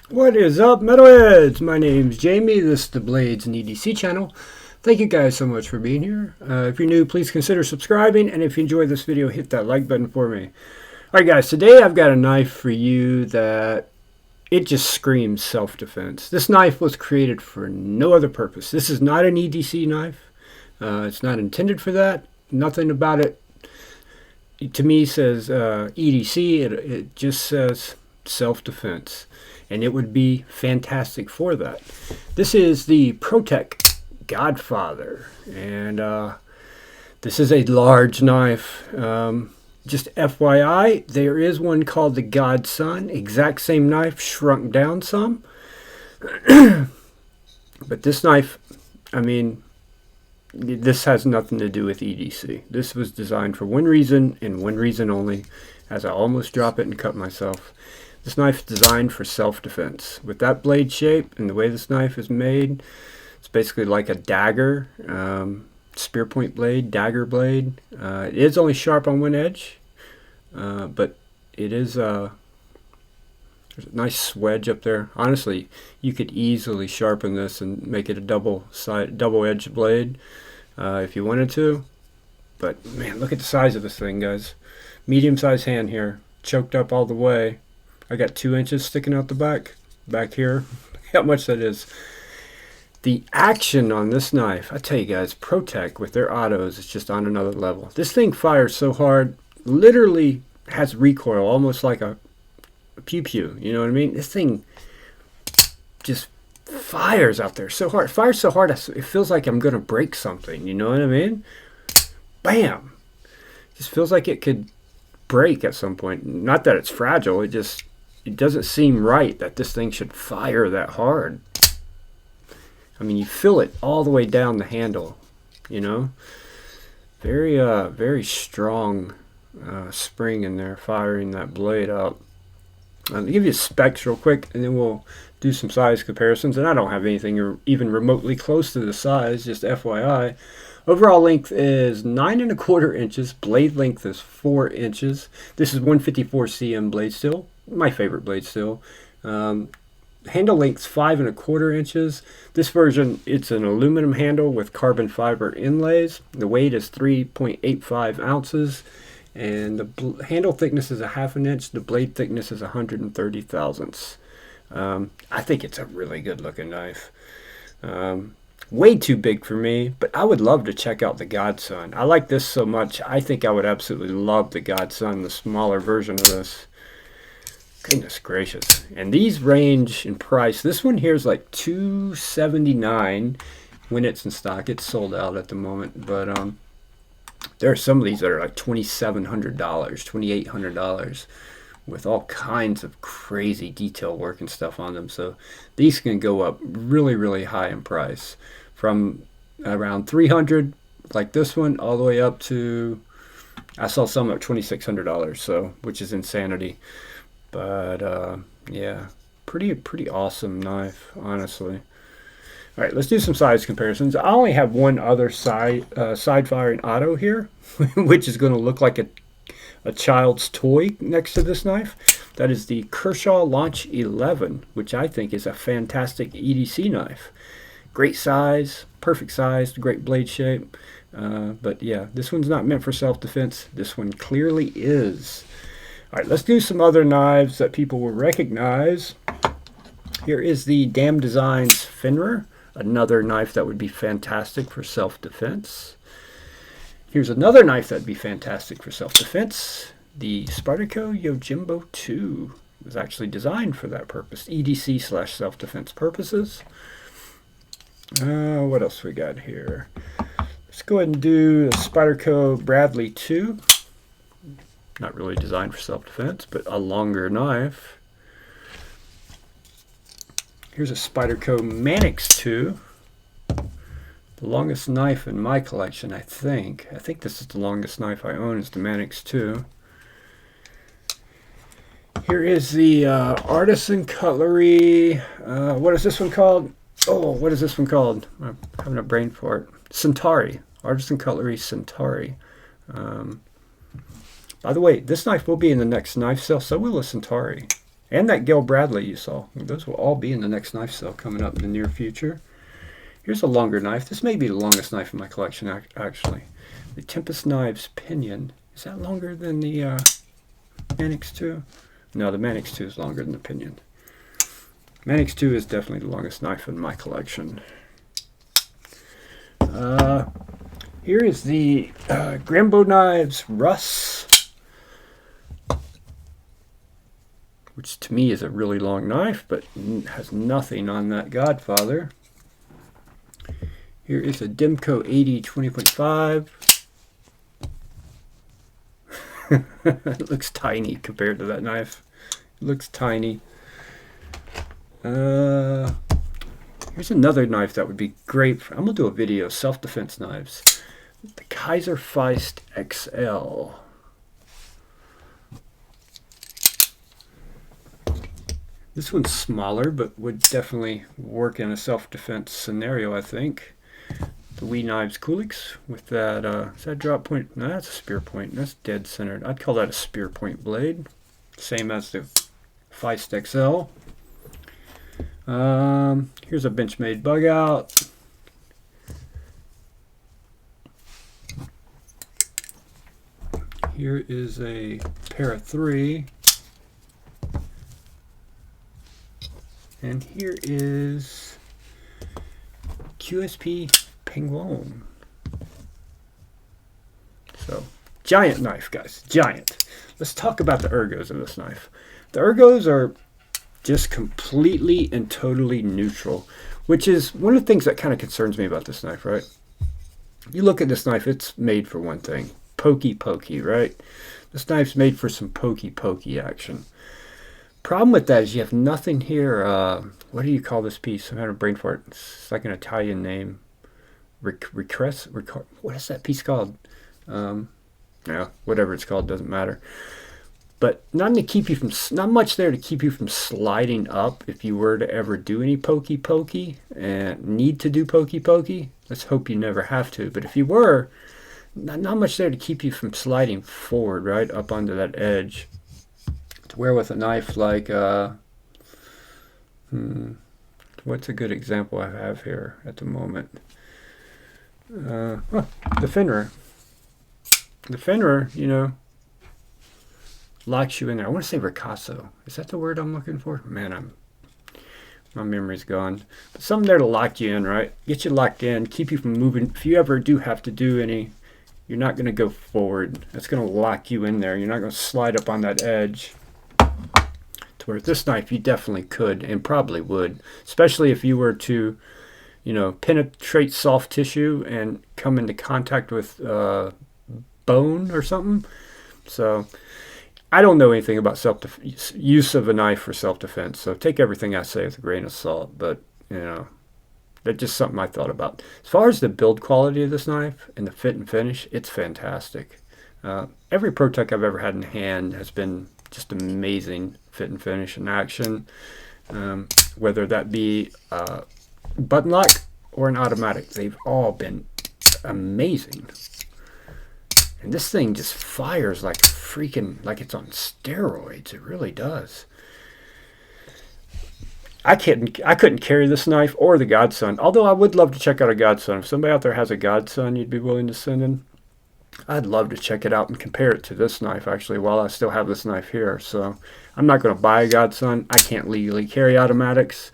What is up, metalheads? My name's Jamie. This is the Blades and EDC channel. Thank you guys so much for being here. If you're new, please consider subscribing, and if you enjoyed this video, hit that like button for me. Alright guys, today I've got a knife for you that it just screams self-defense. This knife was created for no other purpose. This is not an EDC knife. It's not intended for that. Nothing about it to me says EDC. It just says self-defense. And it would be fantastic for that. This is the Protech Godfather, and this is a large knife. Just FYI, there is one called the Godson, exact same knife, shrunk down some. But this knife, I mean, this has nothing to do with EDC. This was designed for one reason and one reason only, as I almost drop it and cut myself. This knife is designed for self-defense. With that blade shape and the way this knife is made, it's basically like a dagger, spear point blade, dagger blade. It is only sharp on one edge, but it is there's a nice swedge up there. Honestly, you could easily sharpen this and make it a double-edged blade if you wanted to. But man, look at the size of this thing, guys. Medium-sized hand here, choked up all the way. I got 2 inches sticking out the back here. How much that is. The action on this knife, I tell you guys, Protech with their autos is just on another level. This thing fires so hard, literally has recoil, almost like a pew-pew. You know what I mean? This thing just fires out there so hard. It fires so hard, it feels like I'm going to break something. You know what I mean? Bam! Just feels like it could break at some point. Not that it's fragile, it doesn't seem right that this thing should fire that hard. I mean, you feel it all the way down the handle, you know. Very strong spring in there firing that blade out. I'll give you specs real quick, and then we'll do some size comparisons. And I don't have anything even remotely close to the size, just FYI. Overall length is 9 1/4 inches. Blade length is 4 inches. This is 154 cm blade steel. My favorite blade steel. Handle length 5 1/4 inches. This version, it's an aluminum handle with carbon fiber inlays. The weight is 3.85 ounces. And the handle thickness is 1/2 inch. The blade thickness is 130 thousandths. I think it's a really good looking knife. Way too big for me, but I would love to check out the Godson. I like this so much, I think I would absolutely love the Godson, the smaller version of this. Goodness gracious. And these range in price. This one here is like $279 when it's in stock. It's sold out at the moment, but there are some of these that are like $2,700, $2,800 with all kinds of crazy detail work and stuff on them. So these can go up really high in price, from around $300 like this one all the way up to, I saw some at $2,600, so which is insanity. But yeah, pretty awesome knife, honestly. All right, let's do some size comparisons. I only have one other side firing auto here, which is going to look like a child's toy next to this knife. That is the Kershaw Launch 11, which I think is a fantastic EDC knife. Great size, perfect size, great blade shape. But yeah, this one's not meant for self-defense. This one clearly is. All right, let's do some other knives that people will recognize. Here is the Dam Designs Fenrir, another knife that would be fantastic for self-defense. Here's another knife that'd be fantastic for self-defense. The Spyderco Yojimbo 2 was actually designed for that purpose, EDC/self-defense purposes. What else we got here? Let's go ahead and do the Spyderco Bradley 2. Not really designed for self-defense, but a longer knife. Here's a Spyderco Manix 2. The longest knife in my collection, I think. I think this is the longest knife I own, is the Manix 2. Here is the Artisan Cutlery. What is this one called? Oh, what is this one called? I'm having a brain fart. Centauri. Artisan Cutlery Centauri. By the way, this knife will be in the next knife sale, so will a Centauri. And that Gil Bradley you saw. Those will all be in the next knife sale coming up in the near future. Here's a longer knife. This may be the longest knife in my collection, actually. The Tempest Knives Pinion. Is that longer than the Manix 2? No, the Manix 2 is longer than the Pinion. Manix 2 is definitely the longest knife in my collection. Here is the Grambo Knives Russ, which to me is a really long knife, but has nothing on that Godfather. Here is a Demco 80 20.5. It looks tiny compared to that knife. It looks tiny. Here's another knife that would be great. I'm going to do a video, self-defense knives. The Kaiser Feist XL. This one's smaller, but would definitely work in a self-defense scenario, I think. The Wiha Knives Kulix with that, is that drop point? No, that's a spear point. That's dead centered. I'd call that a spear point blade. Same as the Feist XL. Here's a Benchmade bug out. Here is a Para 3. And here is QSP Penguin. So, giant knife, guys. Giant. Let's talk about the ergos of this knife. The ergos are just completely and totally neutral, which is one of the things that kind of concerns me about this knife, right? You look at this knife, it's made for one thing. Pokey, right? This knife's made for some pokey action. Problem with that is you have nothing here. What do you call this piece? I'm having a brain fart. It's like an Italian name. What is that piece called? Yeah, whatever it's called, doesn't matter. But not much there to keep you from sliding up if you were to ever do any pokey and need to do pokey. Let's hope you never have to. But if you were, not much there to keep you from sliding forward, right, up onto that edge. To where with a knife like, what's a good example I have here at the moment? The Fenrir. The Fenrir, you know, locks you in there. I want to say ricasso. Is that the word I'm looking for? Man, my memory's gone. But something there to lock you in, right? Get you locked in, keep you from moving. If you ever do have to do any, you're not going to go forward. That's going to lock you in there. You're not going to slide up on that edge. To where this knife, you definitely could and probably would, especially if you were to, you know, penetrate soft tissue and come into contact with bone or something. So I don't know anything about use of a knife for self-defense, so take everything I say with a grain of salt, but you know, that's just something I thought about. As far as the build quality of this knife and the fit and finish, it's fantastic. Every Protech I've ever had in hand has been just amazing fit and finish and action, whether that be button lock or an automatic. They've all been amazing. And this thing just fires like freaking, like it's on steroids. It really does. I couldn't carry this knife or the Godson, although I would love to check out a Godson. If somebody out there has a Godson you'd be willing to send in, I'd love to check it out and compare it to this knife, actually, while I still have this knife here. So I'm not going to buy a Godson. I can't legally carry automatics.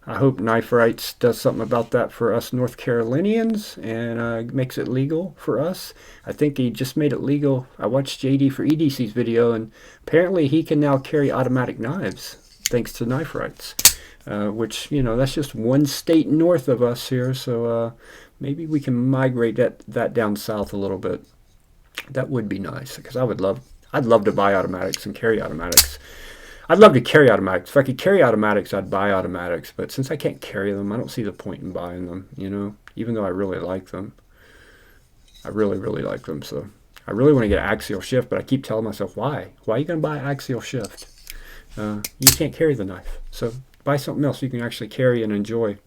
I hope Knife Rights does something about that for us North Carolinians and makes it legal for us. I think he just made it legal. I watched JD for EDC's video, and apparently he can now carry automatic knives thanks to Knife Rights, which, you know, that's just one state north of us here. So maybe we can migrate that down south a little bit. That would be nice, because I'd love to buy automatics and carry automatics. I'd love to carry automatics. If I could carry automatics, I'd buy automatics. But since I can't carry them, I don't see the point in buying them, you know, even though I really like them. I really like them. So I really want to get axial shift, but I keep telling myself, why? Why are you going to buy axial shift? You can't carry the knife. So buy something else you can actually carry and enjoy.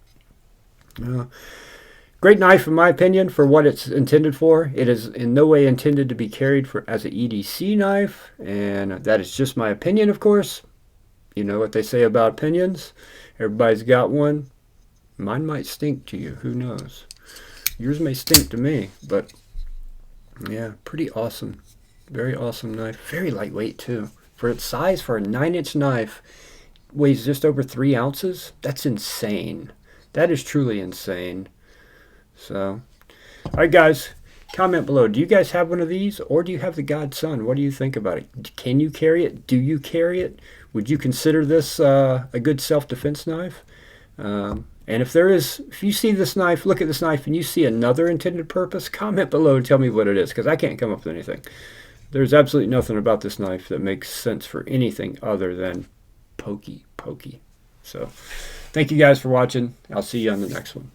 Great knife, in my opinion, for what it's intended for. It is in no way intended to be carried as an EDC knife, and that is just my opinion, of course. You know what they say about opinions? Everybody's got one. Mine might stink to you. Who knows? Yours may stink to me, but yeah, pretty awesome. Very awesome knife. Very lightweight too. For its size, for a 9-inch knife, weighs just over 3 ounces. That's insane. That is truly insane. So, alright guys, comment below. Do you guys have one of these, or do you have the Godson? What do you think about it? Can you carry it? Do you carry it? Would you consider this a good self-defense knife? And if you see this knife, look at this knife, and you see another intended purpose, comment below and tell me what it is, because I can't come up with anything. There's absolutely nothing about this knife that makes sense for anything other than pokey. So, thank you guys for watching. I'll see you on the next one.